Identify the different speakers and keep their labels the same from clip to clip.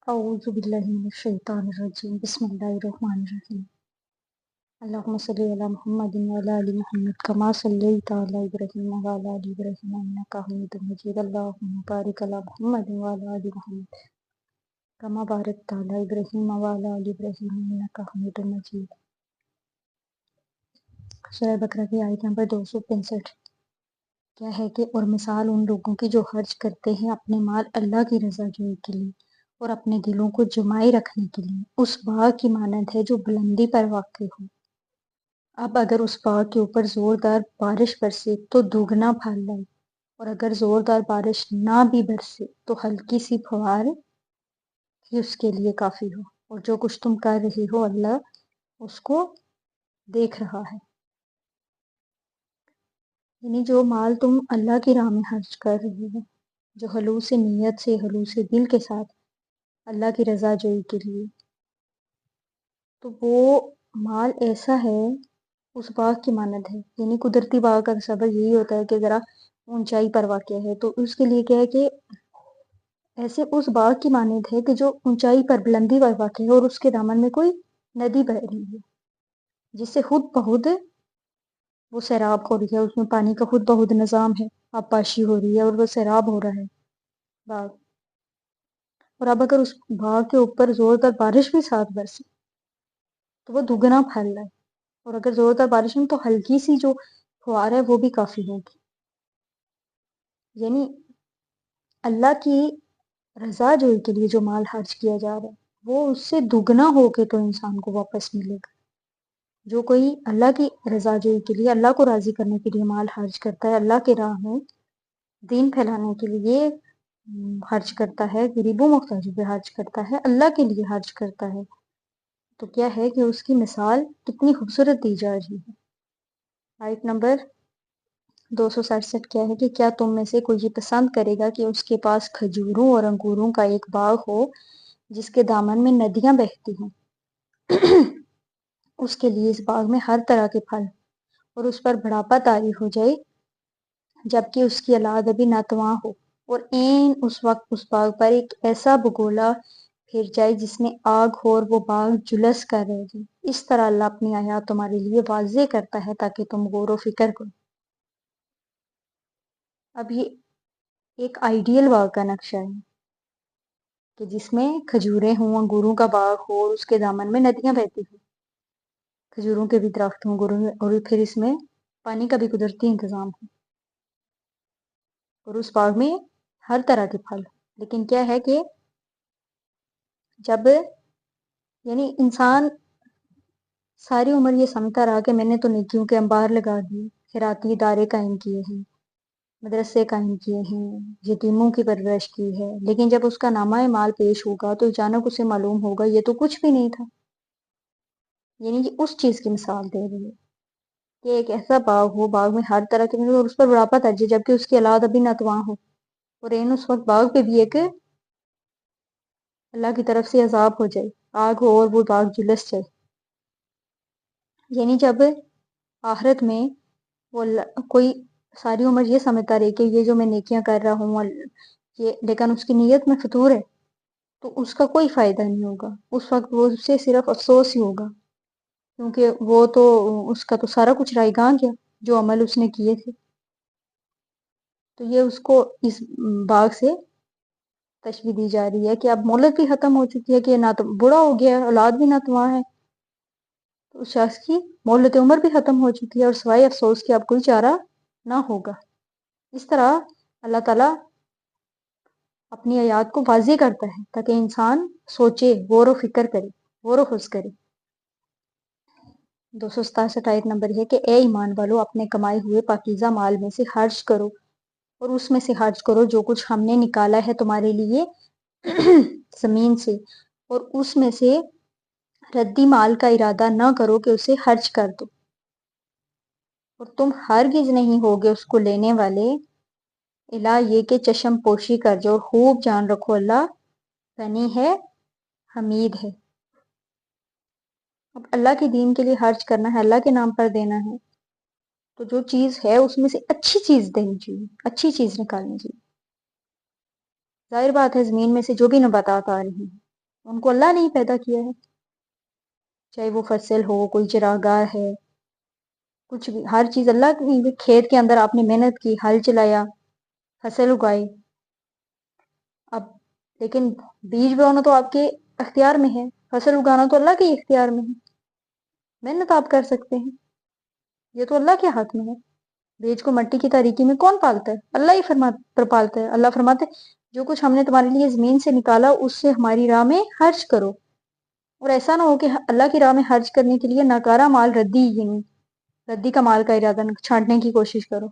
Speaker 1: اعوذ باللہ من الشیطان الرجیم بسم اللہ الرحمن الرحیم اللہم صلی علی محمد وعلی آل محمد کما صلیت علی ابراہیم وعلی آل ابراہیم انک حمید مجید اللہم بارک علی محمد وعلی آل محمد کما بارکت علی ابراہیم وعلی آل ابراہیم انک حمید مجید۔ سورہ بقرہ کی آیت نمبر 265۔ کیا ہے کہ اور مثال ان لوگوں کی جو خرچ کرتے ہیں اپنے مال اللہ کی رضا جوئی کے لیے اور اپنے دلوں کو جمائے رکھنے کے لیے اس باغ کی مانند ہے جو بلندی پر واقع ہو۔ اب اگر اس باغ کے اوپر زوردار بارش برسے تو دوگنا پھل لائے، اور اگر زوردار بارش نہ بھی برسے تو ہلکی سی پھوار ہی اس کے لیے کافی ہو، اور جو کچھ تم کر رہے ہو اللہ اس کو دیکھ رہا ہے۔ یعنی جو مال تم اللہ کی راہ میں خرچ کر رہے ہو، جو خلوص نیت سے خلوص دل کے ساتھ اللہ کی رضا جوئی کے لیے، تو وہ مال ایسا ہے اس باغ کی مانند ہے۔ یعنی قدرتی باغ کا تصور یہی ہوتا ہے کہ ذرا اونچائی پر واقع ہے، تو اس کے لیے کیا ہے کہ ایسے اس باغ کی مانند ہے کہ جو اونچائی پر بلندی پر واقع ہے اور اس کے دامن میں کوئی ندی بہہ رہی ہے جس سے خود بخود وہ سیراب ہو رہی ہے، اس میں پانی کا خود بخود نظام ہے، آبپاشی ہو رہی ہے اور وہ سیراب ہو رہا ہے باغ۔ اور اب اگر اس باغ کے اوپر زوردار بارش بھی ساتھ برسے تو وہ دگنا پھل رہا ہے، اور اگر زوردار بارش میں تو ہلکی سی جو فوار ہے وہ بھی کافی ہوگی۔ یعنی اللہ کی رضا جوئی کے لیے جو مال خرچ کیا جا رہا ہے وہ اس سے دگنا ہو کے تو انسان کو واپس ملے گا۔ جو کوئی اللہ کی رضا جوئی کے لیے اللہ کو راضی کرنے کے لیے مال خرچ کرتا ہے، اللہ کے راہ میں دین پھیلانے کے لیے خرچ کرتا ہے، غریبوں محتاجوں پہ خرچ کرتا ہے، اللہ کے لیے خرچ کرتا ہے، تو کیا ہے کہ اس کی مثال کتنی خوبصورت دی جا رہی ہے۔ آیت نمبر 267 کیا ہے کہ کیا تم میں سے کوئی یہ پسند کرے گا کہ اس کے پاس کھجوروں اور انگوروں کا ایک باغ ہو جس کے دامن میں ندیاں بہتی ہوں، اس کے لیے اس باغ میں ہر طرح کے پھل اور اس پر بڑھاپا طاری ہو جائے جبکہ اس کی اولاد ابھی ناتواں ہو، اور اس وقت اس باغ پر ایک ایسا بگولا پھر جائے جس میں آگ ہو اور وہ باغ جلس کر رہ جائے۔ اس طرح اللہ اپنی آیات تمہارے لیے واضح کرتا ہے تاکہ تم غور و فکر کرو۔ اب یہ ایک آئیڈیل باغ کا نقشہ ہے کہ جس میں کھجوریں ہوں، انگوروں کا باغ ہو اور اس کے دامن میں ندیاں بہتی ہوں، کھجوروں کے بھی درخت ہوں، انگوروں اور پھر اس میں پانی کا بھی قدرتی انتظام ہو، اور اس باغ میں ہر طرح کے پھل۔ لیکن کیا ہے کہ جب یعنی انسان ساری عمر یہ سمجھتا رہا کہ میں نے تو نیکیوں کے انبار لگا دیے، خیراتی ادارے قائم کیے ہیں، مدرسے قائم کیے ہیں، یتیموں کی پرورش کی ہے، لیکن جب اس کا نامہ مال پیش ہوگا تو اچانک اسے معلوم ہوگا یہ تو کچھ بھی نہیں تھا۔ یعنی یہ اس چیز کی مثال دے رہی ہے کہ ایک ایسا باغ ہو، باغ میں ہر طرح کے اور اس پر بڑھاپا درجے جبکہ اس کی اولاد ابھی ناتواں ہو، اور اس وقت باغ پہ بھی ایک اللہ کی طرف سے عذاب ہو جائے، آگ ہو اور وہ باغ جلس جائے۔ یعنی جب آخرت میں وہ کوئی ساری عمر یہ سمجھتا رہے کہ یہ جو میں نیکیاں کر رہا ہوں یہ، لیکن اس کی نیت میں فطور ہے تو اس کا کوئی فائدہ نہیں ہوگا، اس وقت وہ اس سے صرف افسوس ہی ہوگا، کیونکہ وہ تو اس کا تو سارا کچھ رائے گاں گیا جو عمل اس نے کیے تھے۔ تو یہ اس کو اس باغ سے تشبیہ دی جا رہی ہے کہ اب مہلت بھی ختم ہو چکی ہے، کہ نہ تو بوڑھا ہو گیا ہے، اولاد بھی ناتواں ہے، تو اس شخص کی مہلت عمر بھی ختم ہو چکی ہے اور سوائے افسوس کے اب کوئی چارہ نہ ہوگا۔ اس طرح اللہ تعالیٰ اپنی آیات کو واضح کرتا ہے تاکہ انسان سوچے، غور و فکر کرے، غور و خوض کرے۔ 267 آیت نمبر ہے کہ اے ایمان والو اپنے کمائے ہوئے پاکیزہ مال میں سے خرچ کرو، اور اس میں سے خرچ کرو جو کچھ ہم نے نکالا ہے تمہارے لیے زمین سے، اور اس میں سے ردی مال کا ارادہ نہ کرو کہ اسے خرچ کر دو، اور تم ہرگز نہیں ہوگے اس کو لینے والے، الا یہ کہ چشم پوشی کر جو، اور خوب جان رکھو اللہ غنی ہے، حمید ہے۔ اب اللہ کے دین کے لیے خرچ کرنا ہے، اللہ کے نام پر دینا ہے، تو جو چیز ہے اس میں سے اچھی چیز دینی چاہیے، اچھی چیز نکالنی چاہیے۔ ظاہر بات ہے زمین میں سے جو بھی نباتات آ رہی ہیں ان کو اللہ نے ہی پیدا کیا ہے، چاہے وہ فصل ہو، کوئی چراگاہ ہے، کچھ بھی، ہر چیز اللہ کی۔ کھیت کے اندر آپ نے محنت کی، ہل چلایا، فصل اگائی، اب لیکن بیج بونا تو آپ کے اختیار میں ہے، فصل اگانا تو اللہ کے اختیار میں ہے، محنت آپ کر سکتے ہیں، یہ تو اللہ کے ہاتھ میں ہے۔ بیج کو مٹی کی تاریکی میں کون پالتا ہے؟ اللہ ہی پر پالتا ہے۔ اللہ فرماتے جو کچھ ہم نے تمہارے لیے زمین سے نکالا اس سے ہماری راہ میں خرچ کرو، اور ایسا نہ ہو کہ اللہ کی راہ میں خرچ کرنے کے لیے ناکارہ مال ردی، یعنی ردی کا مال کا ارادہ چھانٹنے کی کوشش کرو۔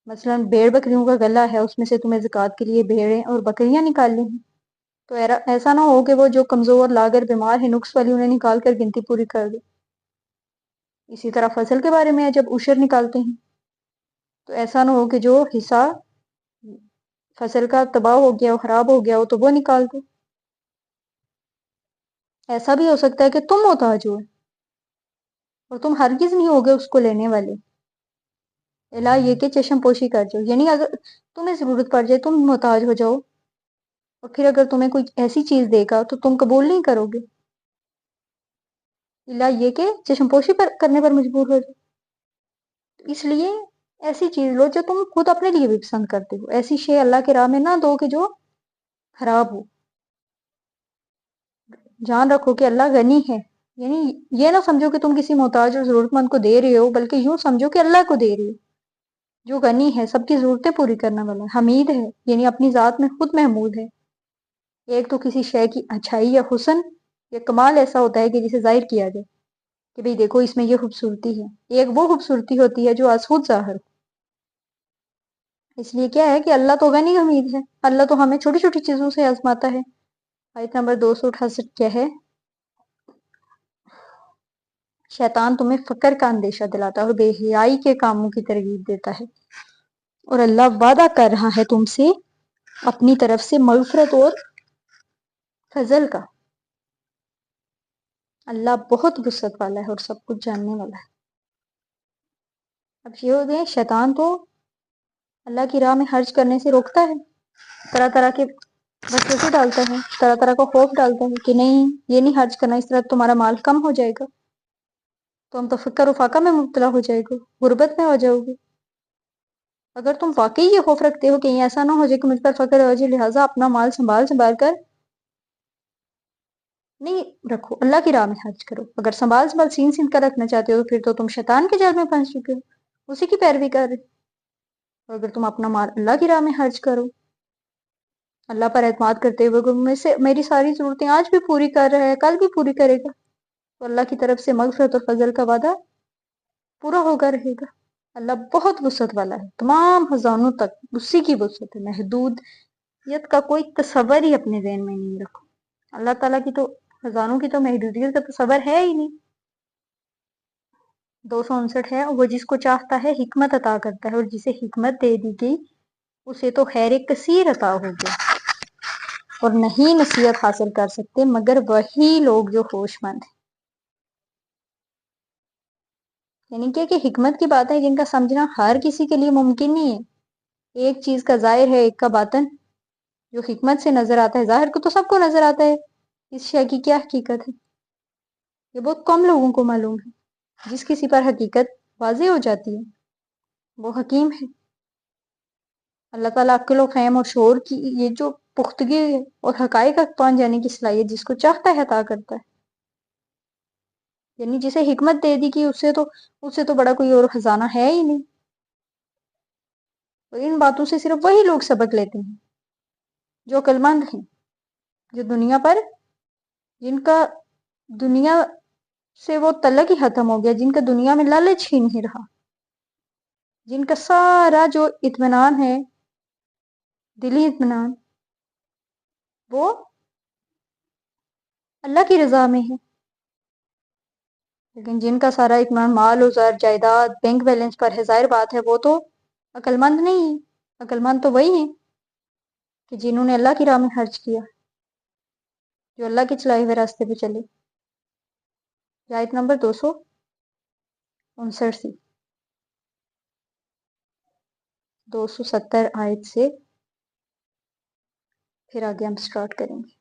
Speaker 1: مثلا بھیڑ بکریوں کا گلا ہے، اس میں سے تمہیں زکوٰۃ کے لیے بھیڑیں اور بکریاں نکالنی ہیں، تو ایسا نہ ہو کہ وہ جو کمزور لاغر بیمار ہے نقص والی انہیں نکال کر گنتی پوری کر دے۔ اسی طرح فصل کے بارے میں ہے، جب عشر نکالتے ہیں تو ایسا نہ ہو کہ جو حصہ فصل کا تباہ ہو گیا ہو، خراب ہو گیا ہو، تو وہ نکال دو۔ ایسا بھی ہو سکتا ہے کہ تم محتاج ہو اور تم ہرگز نہیں ہوگے اس کو لینے والے، الا یہ کہ چشم پوشی کر جاؤ، یعنی اگر تمہیں ضرورت پڑ جائے تم محتاج ہو جاؤ، اور پھر اگر تمہیں کوئی ایسی چیز دے گا تو تم قبول نہیں کرو گے، الا یہ کہ چشم پوشی کرنے پر مجبور ہو جاؤ۔ اس لیے ایسی چیز لو جو تم خود اپنے لیے بھی پسند کرتے ہو، ایسی شے اللہ کے راہ میں نہ دو کہ جو خراب ہو۔ جان رکھو کہ اللہ غنی ہے، یعنی یہ نہ سمجھو کہ تم کسی محتاج اور ضرورت مند کو دے رہے ہو، بلکہ یوں سمجھو کہ اللہ کو دے رہے ہو جو غنی ہے، سب کی ضرورتیں پوری کرنے والا ہے، حمید ہے، یعنی اپنی ذات میں خود محمود ہے۔ ایک تو کسی شے کی اچھائی یا حسن یا کمال ایسا ہوتا ہے کہ جسے ظاہر کیا جائے کہ بھئی دیکھو اس میں یہ خوبصورتی ہے، ایک وہ خوبصورتی ہوتی ہے جو از خود ظاہر ہو۔ اس لیے کیا ہے کہ اللہ تو غنی حمید ہے، اللہ تو ہمیں چھوٹی چھوٹی چیزوں سے آزماتا ہے۔ آیت نمبر 268 کیا ہے؟ شیطان تمہیں فقر کا اندیشہ دلاتا ہے اور بے حیائی کے کاموں کی ترغیب دیتا ہے، اور اللہ وعدہ کر رہا ہے تم سے اپنی طرف سے مغفرت اور فضل کا۔ اللہ بہت وسعت والا ہے اور سب کچھ جاننے والا ہے۔ اب یہ ہو گئے، شیطان تو اللہ کی راہ میں خرچ کرنے سے روکتا ہے، طرح طرح کے وسوسے ڈالتا ہے، طرح طرح کا خوف ڈالتا ہے کہ نہیں یہ نہیں خرچ کرنا، اس طرح تمہارا مال کم ہو جائے گا، تو ہم تو فکر و فاقہ میں مبتلا ہو جائے گا، غربت میں ہو جاؤ گے۔ اگر تم واقعی یہ خوف رکھتے ہو کہ یہ ایسا نہ ہو جائے کہ مجھ پر فقر ہو جائے، لہٰذا اپنا مال سنبھال سنبھال کر نہیں رکھو، اللہ کی راہ میں خرچ کرو۔ اگر سنبھال سنبھال سین سین کر رکھنا چاہتے ہو پھر تو تم شیطان کے جال میں پھنس چکے ہو، اسی کی پیروی کر رہے۔ اور اگر تم اپنا مال اللہ کی راہ میں خرچ کرو، اللہ پر اعتماد کرتے ہوئے میں سے میری ساری ضرورتیں آج بھی پوری کر رہا ہے، کل بھی پوری کرے گا، تو اللہ کی طرف سے مغفرت اور فضل کا وعدہ پورا ہوگا رہے گا۔ اللہ بہت وسعت والا ہے، تمام خزانوں تک اسی کی وسعت ہے، محدودیت کا کوئی تصور ہی اپنے ذہن میں نہیں رکھو۔ اللہ تعالیٰ کی تو خزانوں کی تو محدودیت کا تصور ہے ہی نہیں۔ 259 ہے، وہ جس کو چاہتا ہے حکمت عطا کرتا ہے، اور جسے حکمت دے دی گئی اسے تو خیر کثیر عطا ہو گیا، اور نہیں نصیحت حاصل کر سکتے مگر وہی لوگ جو ہوش مند ہیں۔ یعنی کہ حکمت کی بات ہے جن کا سمجھنا ہر کسی کے لیے ممکن نہیں ہے۔ ایک چیز کا ظاہر ہے، ایک کا باطن، جو حکمت سے نظر آتا ہے، ظاہر کو تو سب کو نظر آتا ہے اس شے کی کیا حقیقت ہے، یہ بہت کم لوگوں کو معلوم ہے۔ جس کسی پر حقیقت واضح ہو جاتی ہے وہ حکیم ہے۔ اللہ تعالیٰ عقل و فہم اور شعور کی یہ جو پختگی اور حقائق تک پہنچ جانے کی صلاحیت جس کو چاہتا ہے عطا کرتا ہے، یعنی جسے حکمت دے دی کہ اس سے تو بڑا کوئی اور خزانہ ہے ہی نہیں۔ اور ان باتوں سے صرف وہی لوگ سبق لیتے ہیں جو عقل مند ہیں، جو دنیا پر جن کا دنیا سے وہ تعلق ہی ختم ہو گیا، جن کا دنیا میں لالچ ہی نہیں رہا، جن کا سارا جو اطمینان ہے، دلی اطمینان، وہ اللہ کی رضا میں ہے۔ لیکن جن کا سارا اطمینان مال و زر، جائیداد، بینک بیلنس پر ہے، ظاہر بات ہے وہ تو عقل مند نہیں ہے۔ عقل مند تو وہی ہیں کہ جنہوں نے اللہ کی راہ میں خرچ کیا، جو اللہ کے چلائے ہوئے راستے پہ چلے۔ آیت نمبر 259 سی 270 آیت سے پھر آگے ہم اسٹارٹ کریں گے۔